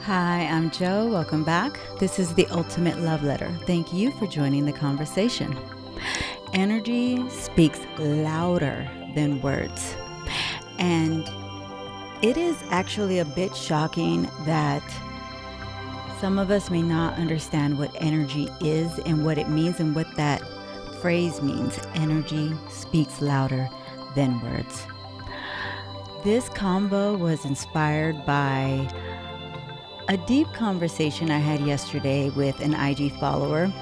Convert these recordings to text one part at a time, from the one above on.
Hi, I'm Joe. Welcome back. This is the Ultimate Love Letter. Thank you for joining the conversation. Energy speaks louder than words. And it is actually a bit shocking that some of us may not understand what energy is and what it means and what that phrase means. Energy speaks louder than words. This convo was inspired by a deep conversation I had yesterday with an IG follower.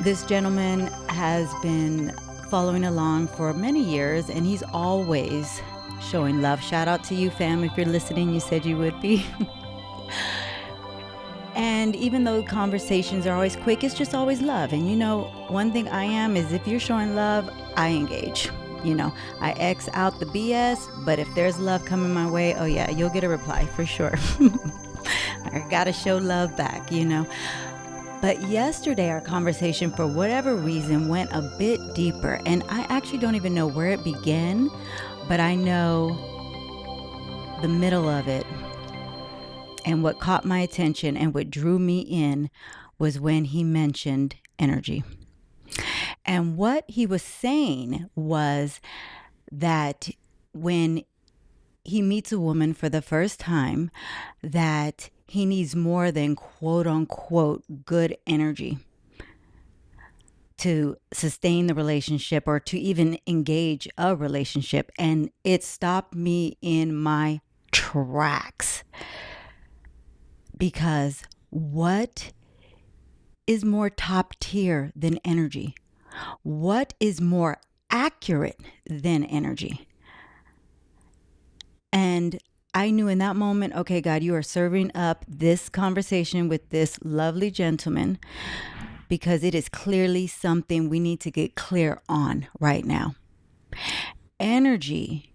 This gentleman has been following along for many years, and he's always showing love. Shout out to you, fam. If you're listening, you said you would be. And even though conversations are always quick, it's just always love. And one thing I am is if you're showing love, I engage. I X out the BS, but if there's love coming my way, oh yeah, you'll get a reply for sure. I gotta show love back. But yesterday, our conversation, for whatever reason, went a bit deeper. And I actually don't even know where it began, but I know the middle of it. And what caught my attention and what drew me in was when he mentioned energy. And what he was saying was that when he meets a woman for the first time, that he needs more than quote unquote good energy to sustain the relationship or to even engage a relationship. And it stopped me in my tracks, because what is more top tier than energy? What is more accurate than energy? And I knew in that moment, okay, God, you are serving up this conversation with this lovely gentleman, because it is clearly something we need to get clear on right now. Energy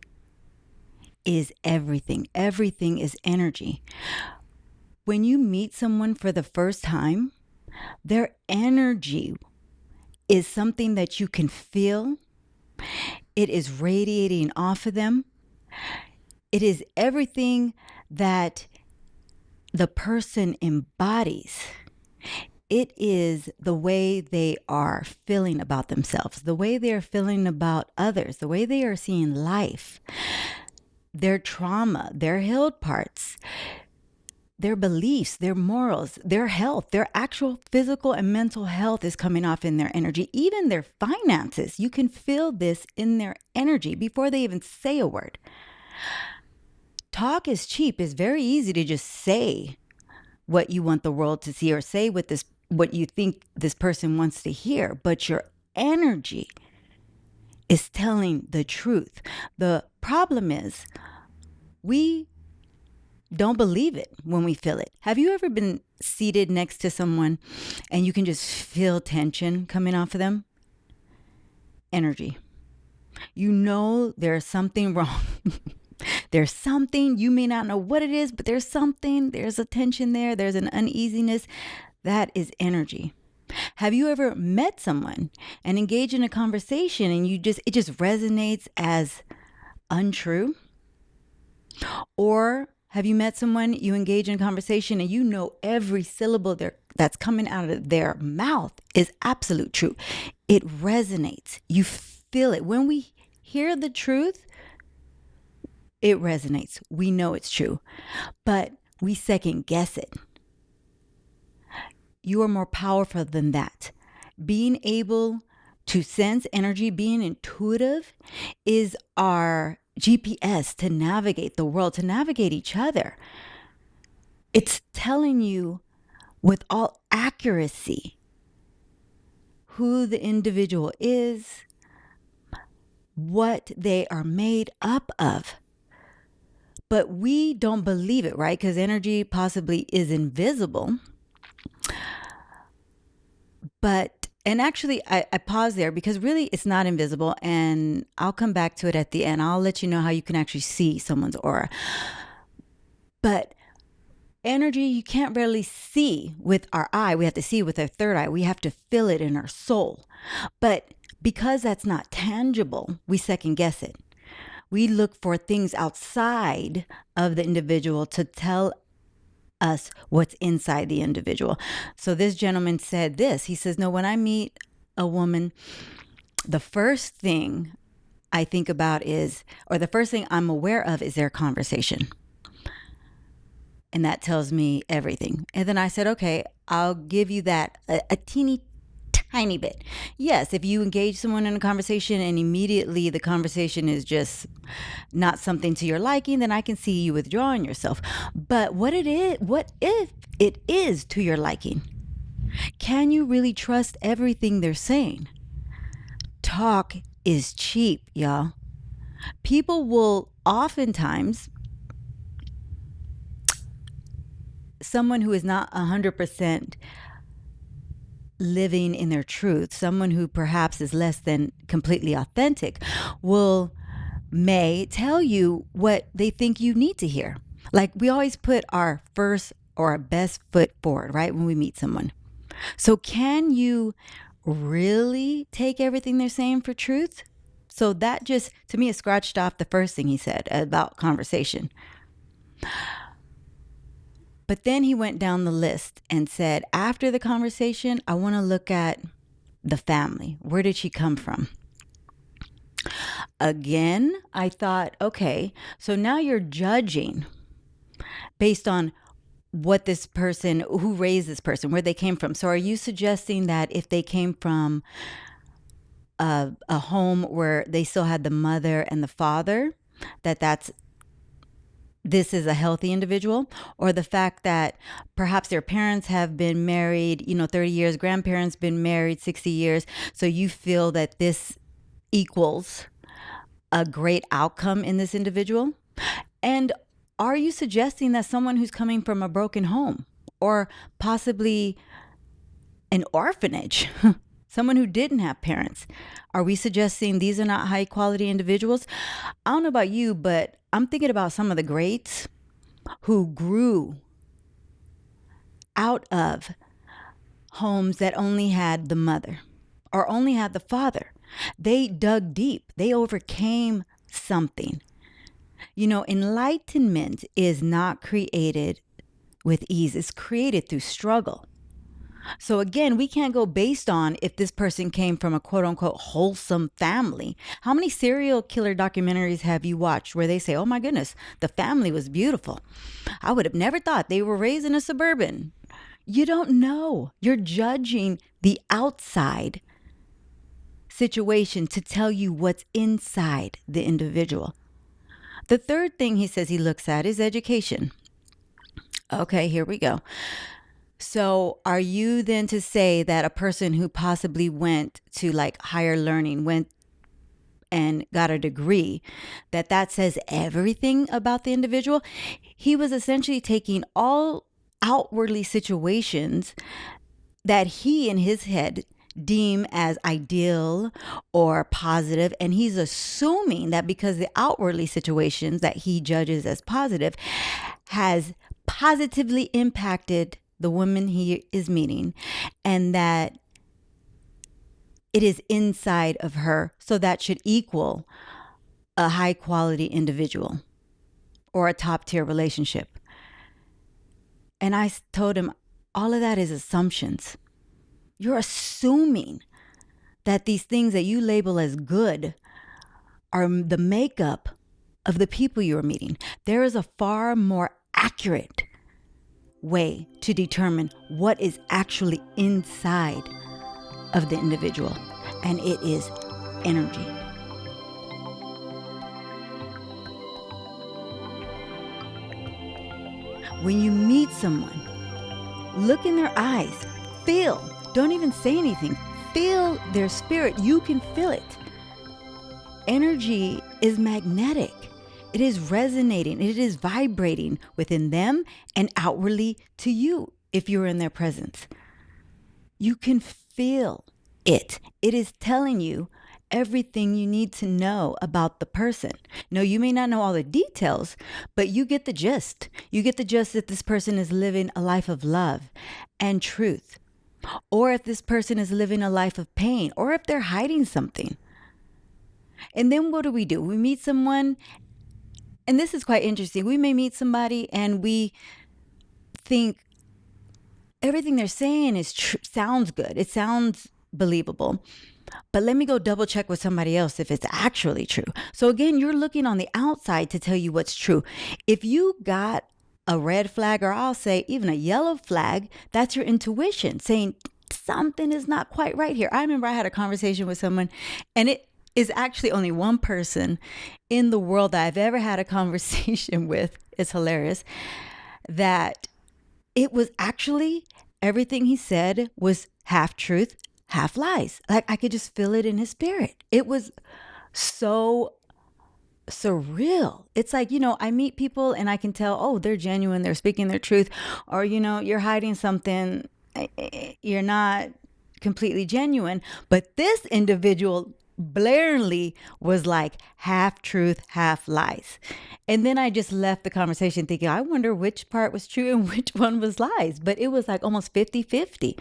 is everything. Everything is energy. When you meet someone for the first time, their energy is something that you can feel. It is radiating off of them. It is everything that the person embodies. It is the way they are feeling about themselves, the way they are feeling about others, the way they are seeing life, their trauma, their healed parts, their beliefs, their morals, their health, their actual physical and mental health is coming off in their energy. Even their finances, you can feel this in their energy before they even say a word. Talk is cheap. It's very easy to just say what you want the world to see or say what you think this person wants to hear, but your energy is telling the truth. The problem is we don't believe it when we feel it. Have you ever been seated next to someone and you can just feel tension coming off of them? Energy. You know there's something wrong. There's something, you may not know what it is, but there's a tension there. There's an uneasiness. That is energy. Have you ever met someone and engaged in a conversation and it just resonates as untrue? Or have you met someone, you engage in a conversation and you know every syllable that's coming out of their mouth is absolute truth. It resonates. You feel it. When we hear the truth, it resonates. We know it's true, but we second guess it. You are more powerful than that. Being able to sense energy, being intuitive, is our GPS to navigate the world, to navigate each other. It's telling you with all accuracy who the individual is, what they are made up of. But we don't believe it, right? Because energy possibly is invisible. And actually, I pause there because really it's not invisible, and I'll come back to it at the end. I'll let you know how you can actually see someone's aura. But energy, you can't really see with our eye. We have to see with our third eye. We have to feel it in our soul. But because that's not tangible, we second guess it. We look for things outside of the individual to tell us what's inside the individual. So this gentleman said this. He says, no, when I meet a woman, the first thing I think about is, or the first thing I'm aware of is their conversation. And that tells me everything. And then I said, okay, I'll give you that a teeny tiny bit. Yes, if you engage someone in a conversation and immediately the conversation is just not something to your liking, then I can see you withdrawing yourself. But what if it is to your liking? Can you really trust everything they're saying? Talk is cheap, y'all. People will oftentimes, someone who is not 100% living in their truth, someone who perhaps is less than completely authentic, may tell you what they think you need to hear. Like, we always put our first or our best foot forward, right, when we meet someone. So can you really take everything they're saying for truth? So that just, to me, it scratched off the first thing he said about conversation. But then he went down the list and said, after the conversation, I want to look at the family. Where did she come from? Again, I thought, okay, so now you're judging based on what this person, who raised this person, where they came from. So are you suggesting that if they came from a home where they still had the mother and the father, this is a healthy individual? Or the fact that perhaps their parents have been married, 30 years, grandparents been married 60 years. So you feel that this equals a great outcome in this individual? And are you suggesting that someone who's coming from a broken home or possibly an orphanage, someone who didn't have parents, are we suggesting these are not high quality individuals? I don't know about you, but I'm thinking about some of the greats who grew out of homes that only had the mother or only had the father. They dug deep. They overcame something. Enlightenment is not created with ease. It's created through struggle. So again, we can't go based on if this person came from a quote unquote wholesome family. How many serial killer documentaries have you watched where they say, oh my goodness, the family was beautiful. I would have never thought they were raised in a suburban. You don't know. You're judging the outside situation to tell you what's inside the individual. The third thing he says he looks at is education. Okay, here we go. So are you then to say that a person who possibly went to higher learning, went and got a degree, that says everything about the individual? He was essentially taking all outwardly situations that he in his head deem as ideal or positive, and he's assuming that because the outwardly situations that he judges as positive has positively impacted the woman he is meeting, and that it is inside of her, so that should equal a high quality individual or a top tier relationship. And I told him, all of that is assumptions. You're assuming that these things that you label as good are the makeup of the people you're meeting. There is a far more accurate way to determine what is actually inside of the individual, and it is energy. When you meet someone, look in their eyes, feel, don't even say anything, feel their spirit. You can feel it. Energy is magnetic. It is resonating. It is vibrating within them and outwardly to you if you're in their presence. You can feel it. It is telling you everything you need to know about the person. No, you may not know all the details, but you get the gist. You get the gist that this person is living a life of love and truth, or if this person is living a life of pain, or if they're hiding something. And then what do? We meet someone, and this is quite interesting. We may meet somebody and we think everything they're saying is sounds good. It sounds believable. But let me go double check with somebody else if it's actually true. So again, you're looking on the outside to tell you what's true. If you got a red flag, or I'll say even a yellow flag, that's your intuition saying something is not quite right here. I remember I had a conversation with someone, and it is actually only one person in the world that I've ever had a conversation with. It's hilarious that it was actually everything he said was half truth, half lies. Like I could just feel it in his spirit. It was so surreal. It's like, I meet people and I can tell, oh, they're genuine, they're speaking their truth, or, you're hiding something, you're not completely genuine. But this individual blaringly was like half truth, half lies. And then I just left the conversation thinking, I wonder which part was true and which one was lies. But it was like almost 50-50.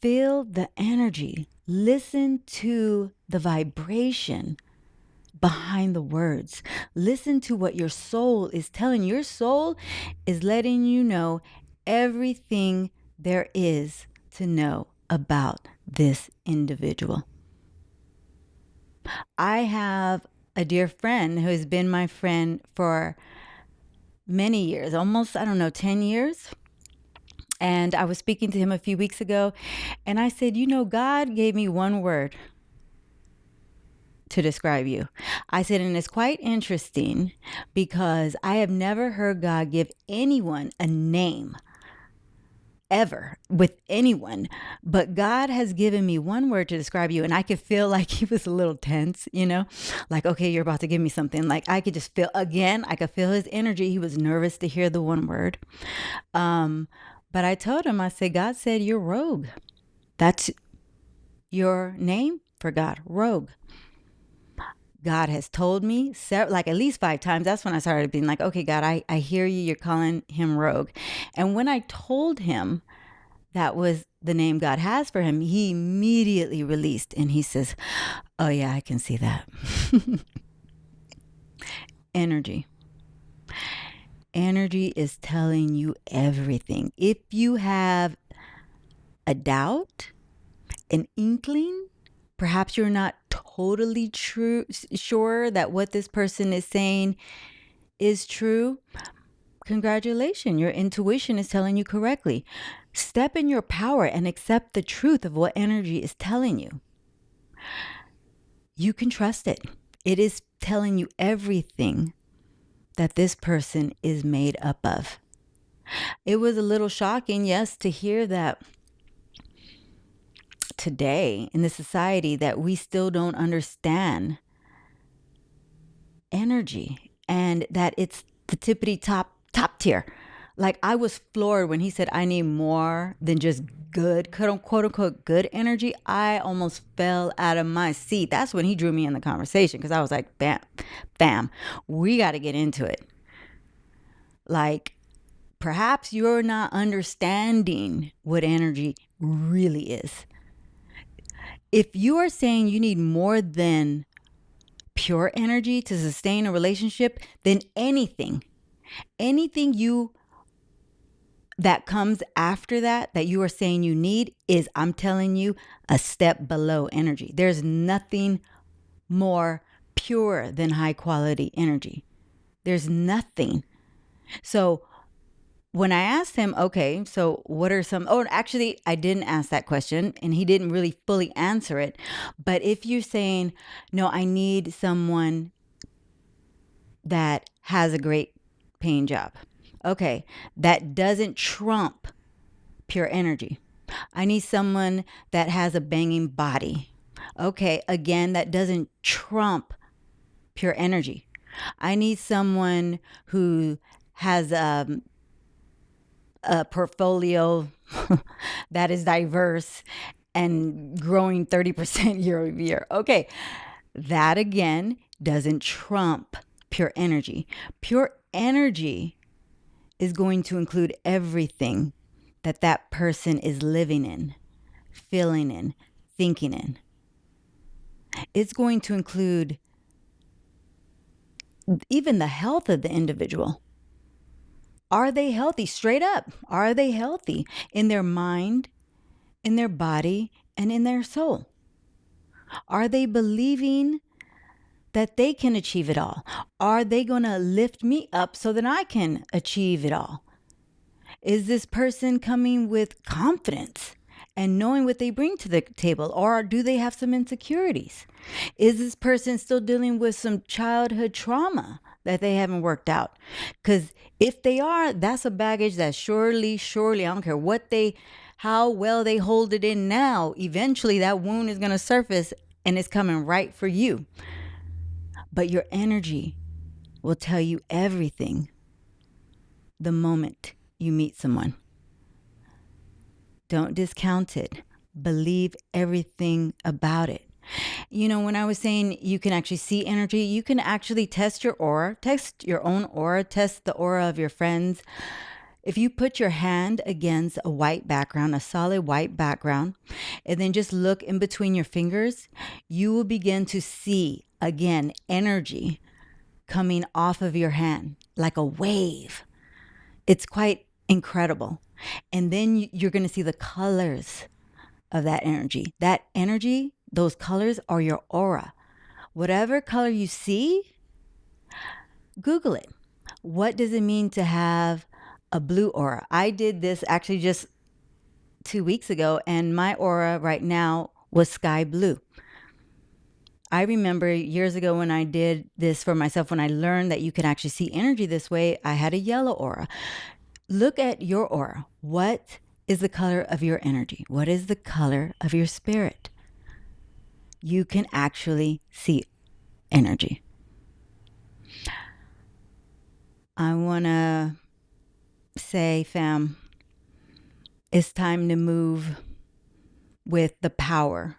Feel the energy. Listen to the vibration behind the words. Listen to what your soul is telling. Your soul is letting you know everything there is to know about this individual. I have a dear friend who has been my friend for many years, almost, 10 years. And I was speaking to him a few weeks ago, and I said, God gave me one word to describe you. I said, and it's quite interesting because I have never heard God give anyone a name ever with anyone, but God has given me one word to describe you. And I could feel like he was a little tense, like, okay, you're about to give me something. Like I could just feel, again, I could feel his energy. He was nervous to hear the one word. But I told him, I said, God said you're rogue. That's your name for God, rogue. God has told me like at least 5 times. That's when I started being like, okay, God, I hear you. You're calling him rogue. And when I told him that was the name God has for him, he immediately released and he says, oh yeah, I can see that. Energy. Energy is telling you everything. If you have a doubt, an inkling, perhaps you're not totally sure that what this person is saying is true, congratulations, your intuition is telling you correctly. Step in your power and accept the truth of what energy is telling you. You can trust it. It is telling you everything that this person is made up of. It was a little shocking, yes, to hear that today in the society that we still don't understand energy and that it's the tippity top tier. Like I was floored when he said, I need more than just good, quote unquote, good energy. I almost fell out of my seat. That's when he drew me in the conversation because I was like, bam, we got to get into it. Like, perhaps you're not understanding what energy really is. If you are saying you need more than pure energy to sustain a relationship, then anything that comes after that you are saying you need is, I'm telling you, a step below energy. There's nothing more pure than high quality energy. There's nothing. So when I asked him, okay, so what are actually, I didn't ask that question and he didn't really fully answer it. But if you're saying, no, I need someone that has a great paying job. Okay, that doesn't trump pure energy. I need someone that has a banging body. Okay, again, that doesn't trump pure energy. I need someone who has a portfolio that is diverse and growing 30% year over year. Okay, that again doesn't trump pure energy. Pure energy is going to include everything that person is living in, feeling in, thinking in. It's going to include even the health of the individual. Are they healthy? Straight up. Are they healthy in their mind, in their body, and in their soul? Are they believing that they can achieve it all? Are they going to lift me up so that I can achieve it all? Is this person coming with confidence and knowing what they bring to the table? Or do they have some insecurities? Is this person still dealing with some childhood trauma that they haven't worked out? Because if they are, that's a baggage that surely, I don't care how well they hold it in now, eventually that wound is going to surface and it's coming right for you. But your energy will tell you everything the moment you meet someone. Don't discount it. Believe everything about it. When I was saying you can actually see energy, you can actually test your aura, test your own aura, test the aura of your friends. If you put your hand against a white background, a solid white background, and then just look in between your fingers, you will begin to see, again, energy coming off of your hand like a wave. It's quite incredible. And then you're going to see the colors of that energy. That energy, those colors are your aura. Whatever color you see, Google it. What does it mean to have a blue aura? I did this actually just 2 weeks ago, and my aura right now was sky blue. I remember years ago when I did this for myself, when I learned that you can actually see energy this way, I had a yellow aura. Look at your aura. What is the color of your energy? What is the color of your spirit? You can actually see energy. I want to say, fam, it's time to move with the power,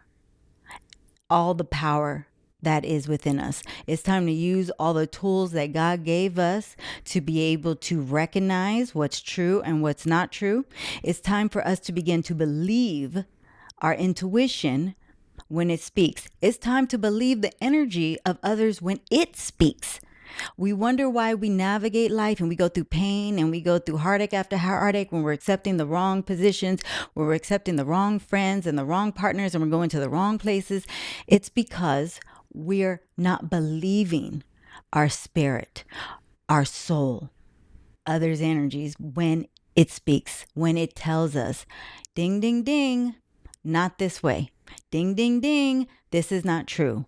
all the power that is within us. It's time to use all the tools that God gave us to be able to recognize what's true and what's not true. It's time for us to begin to believe our intuition when it speaks. It's time to believe the energy of others when it speaks. We wonder why we navigate life and we go through pain and we go through heartache after heartache when we're accepting the wrong positions, when we're accepting the wrong friends and the wrong partners, and we're going to the wrong places. It's because we're not believing our spirit, our soul, others' energies when it speaks, when it tells us, ding, ding, ding, not this way. Ding, ding, ding, this is not true.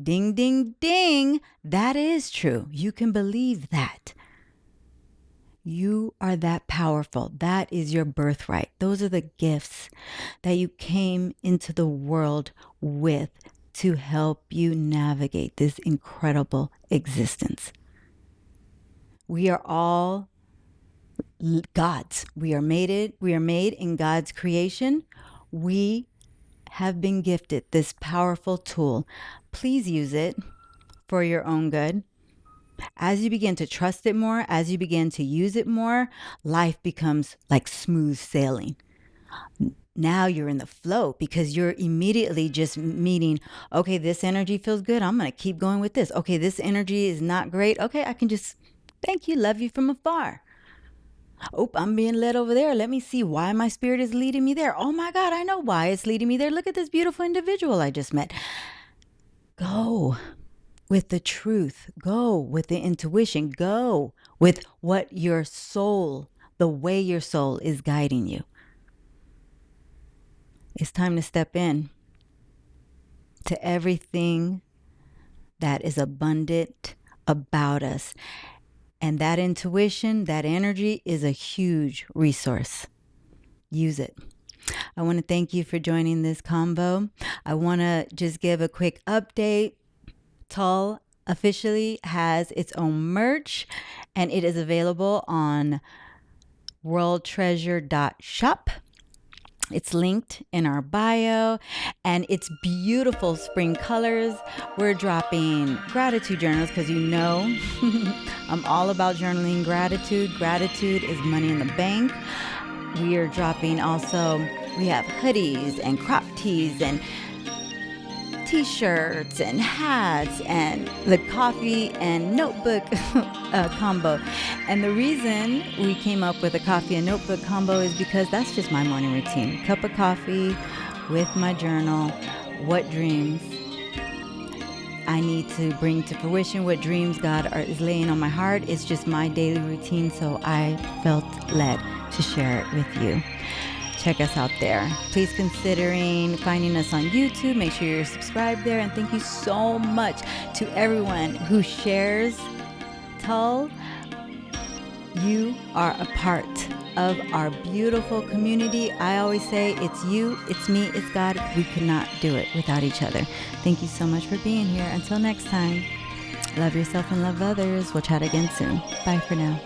Ding, ding, ding, that is true. You can believe that. You are that powerful. That is your birthright. Those are the gifts that you came into the world with to help you navigate this incredible existence. We are all gods. We are made in God's creation. We have been gifted this powerful tool. Please use it for your own good. As you begin to trust it more, as you begin to use it more, life becomes like smooth sailing. Now you're in the flow because you're immediately just meeting, okay, this energy feels good. I'm going to keep going with this. Okay, this energy is not great. Okay, I can just thank you, love you from afar. Oh, I'm being led over there. Let me see why my spirit is leading me there. Oh my God, I know why it's leading me there. Look at this beautiful individual I just met. Go with the truth. Go with the intuition. Go with what your soul, the way your soul is guiding you. It's time to step in to everything that is abundant about us. And that intuition, that energy is a huge resource. Use it. I want to thank you for joining this convo. I want to just give a quick update. Tull officially has its own merch, and it is available on worldtreasure.shop. It's linked in our bio, and it's beautiful spring colors. We're dropping gratitude journals because I'm all about journaling gratitude. Gratitude is money in the bank. We are dropping also, we have hoodies and crop tees and t-shirts and hats and the coffee and notebook combo. And the reason we came up with a coffee and notebook combo is because that's just my morning routine. Cup of coffee with my journal, what dreams I need to bring to fruition, what dreams God is laying on my heart. It's just my daily routine, so I felt led to share it with you. Check us out there. Please considering finding us on YouTube. Make sure you're subscribed there. And thank you so much to everyone who shares Tull. You are a part of our beautiful community. I always say it's you, it's me, it's God. We could not do it without each other. Thank you so much for being here. Until next time, love yourself and love others. We'll chat again soon. Bye for now.